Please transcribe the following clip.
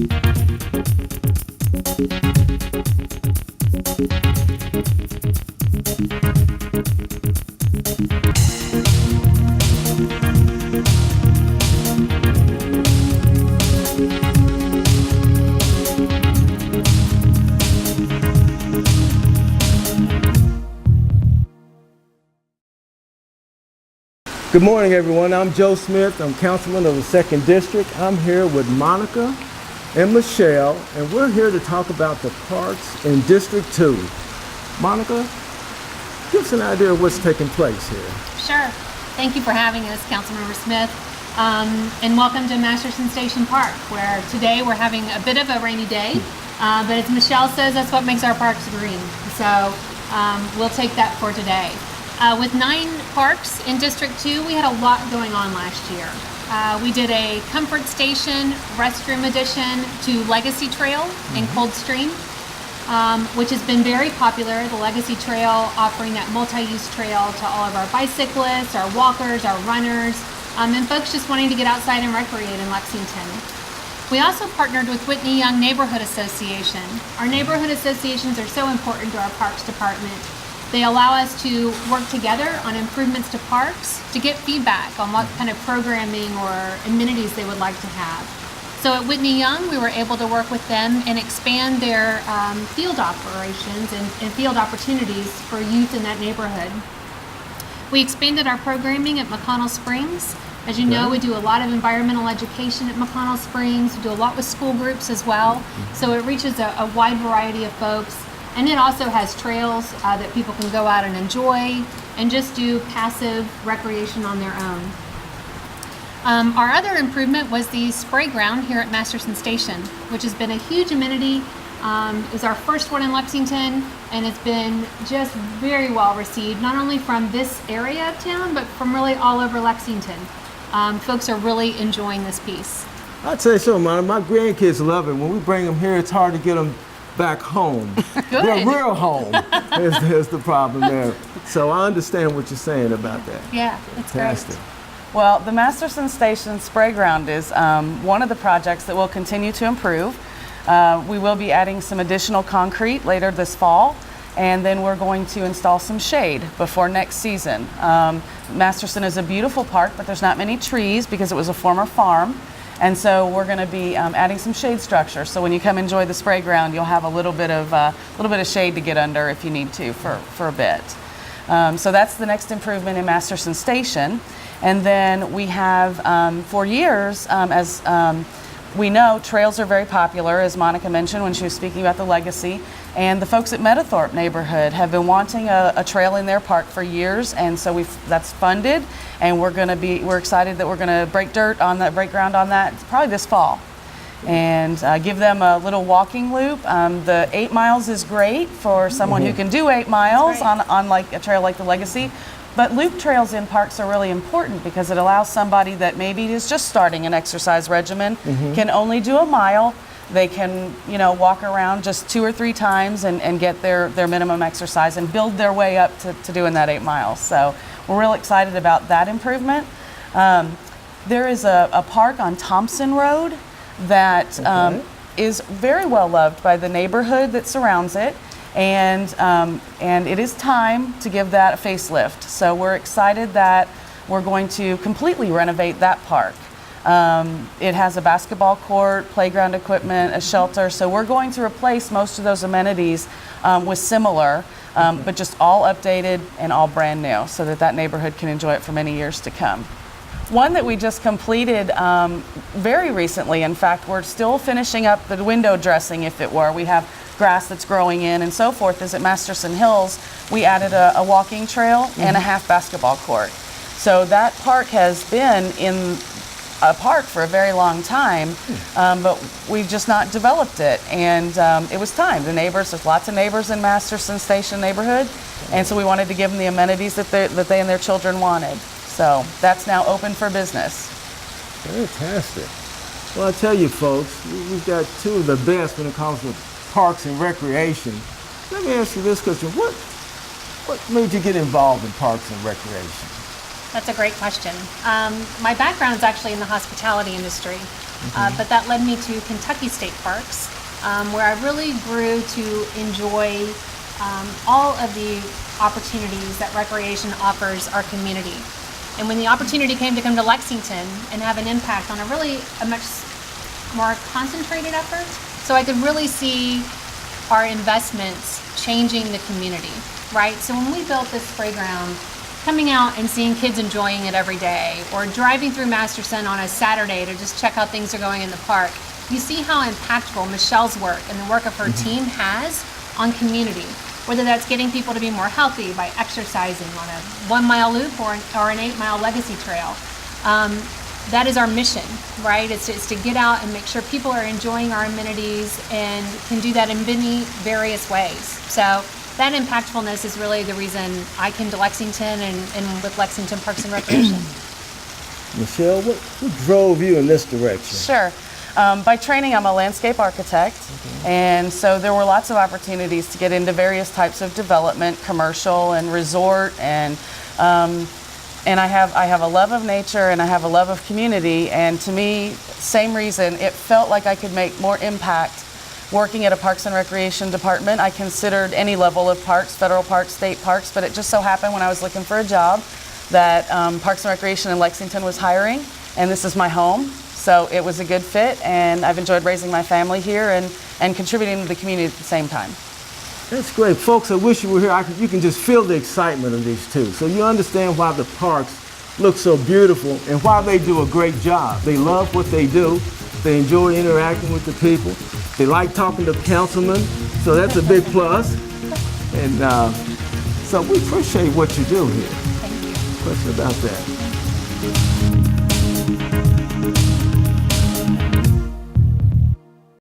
Good morning, everyone. I'm Joe Smith. I'm councilman of the 2nd District. I'm here with Monica and Michelle, and we're here to talk about the parks in District 2. Monica, give us an idea of what's taking place here. Sure. Thank you for having us, Councilmember Smith. And welcome to Masterson Station Park, where today we're having a bit of a rainy day, but as Michelle says, that's what makes our parks green. So we'll take that for today. With 9 parks in District 2, we had a lot going on last year. We did a comfort station restroom addition to Legacy Trail in Coldstream, which has been very popular. The Legacy Trail offering that multi-use trail to all of our bicyclists, our walkers, our runners, and folks just wanting to get outside and recreate in Lexington. We also partnered with Whitney Young Neighborhood Association. Our neighborhood associations are so important to our Parks Department. They allow us to work together on improvements to parks to get feedback on what kind of programming or amenities they would like to have. So at Whitney Young, we were able to work with them and expand their field operations and field opportunities for youth in that neighborhood. We expanded our programming at McConnell Springs. As you know, we do a lot of environmental education at McConnell Springs. We do a lot with school groups as well. So it reaches a wide variety of folks. And it also has trails that people can go out and enjoy and just do passive recreation on their own. Our other improvement was the spray ground here at Masterson Station, which has been a huge amenity. It was our first one in Lexington, and it's been just very well received, not only from this area of town, but from really all over Lexington. Folks are really enjoying this piece. I'll tell you something, Monica, my grandkids love it. When we bring them here, it's hard to get them back home. Good. They're real home is the problem there. So I understand what you're saying about that. Yeah, it's Fantastic. great. Well, the Masterson Station Spray Ground is one of the projects that will continue to improve. We will be adding some additional concrete later this fall, and then we're going to install some shade before next season. Masterson is a beautiful park, but there's not many trees because it was a former farm. And so we're going to be adding some shade structure. So when you come enjoy the spray ground, you'll have a little bit of shade to get under if you need to for a bit. So that's the next improvement in Masterson Station. And then we have, for years, as we know, trails are very popular, as Monica mentioned when she was speaking about the Legacy. And the folks at Meadowthorpe neighborhood have been wanting a trail in their park for years, and so that's funded, and we're excited that we're gonna break ground on that probably this fall, and give them a little walking loop. The 8 miles is great for someone who can do 8 miles on like a trail like the Legacy. But loop trails in parks are really important because it allows somebody that maybe is just starting an exercise regimen, can only do a mile. They can, walk around just 2 or 3 times and get their minimum exercise and build their way up to doing that 8 miles. So we're real excited about that improvement. There is a park on Thompson Road that is very well loved by the neighborhood that surrounds it. And it is time to give that a facelift. So we're excited that we're going to completely renovate that park. It has a basketball court, playground equipment, a shelter. So we're going to replace most of those amenities with similar, but just all updated and all brand new so that neighborhood can enjoy it for many years to come. One that we just completed very recently, in fact, we're still finishing up the window dressing, if it were. We have grass that's growing in and so forth, is at Masterson Hills. We added a walking trail and a half basketball court. So that park has been in a park for a very long time, but we've just not developed it. And it was time. There's lots of neighbors in Masterson Station neighborhood, and so we wanted to give them the amenities that they and their children wanted. So that's now open for business. Fantastic. Well, I tell you folks, we've got 2 of the best when it comes to parks and recreation. Let me ask you this question. What made you get involved in parks and recreation? That's a great question. My background is actually in the hospitality industry. but that led me to Kentucky State Parks, where I really grew to enjoy all of the opportunities that recreation offers our community. And when the opportunity came to come to Lexington and have an impact on a much more concentrated effort, so I could really see our investments changing the community, right? So when we built this playground, coming out and seeing kids enjoying it every day, or driving through Masterson on a Saturday to just check how things are going in the park, you see how impactful Michelle's work and the work of her team has on community, whether that's getting people to be more healthy by exercising on a 1 mile loop or an 8 mile legacy trail. That is our mission, right? It's to get out and make sure people are enjoying our amenities and can do that in many various ways. So that impactfulness is really the reason I came to Lexington and with Lexington Parks and Recreation. Michelle, what drove you in this direction? Sure. By training, I'm a landscape architect, and so there were lots of opportunities to get into various types of development, commercial and resort, and I have a love of nature and I have a love of community, and to me, same reason, it felt like I could make more impact working at a Parks and Recreation department. I considered any level of parks, federal parks, state parks, but it just so happened when I was looking for a job that Parks and Recreation in Lexington was hiring, and this is my home. So it was a good fit, and I've enjoyed raising my family here and contributing to the community at the same time. That's great. Folks, I wish you were here. You can just feel the excitement of these two. So you understand why the parks look so beautiful and why they do a great job. They love what they do. They enjoy interacting with the people. They like talking to councilmen, so that's a big plus. And so we appreciate what you do here. Thank you. Question about that.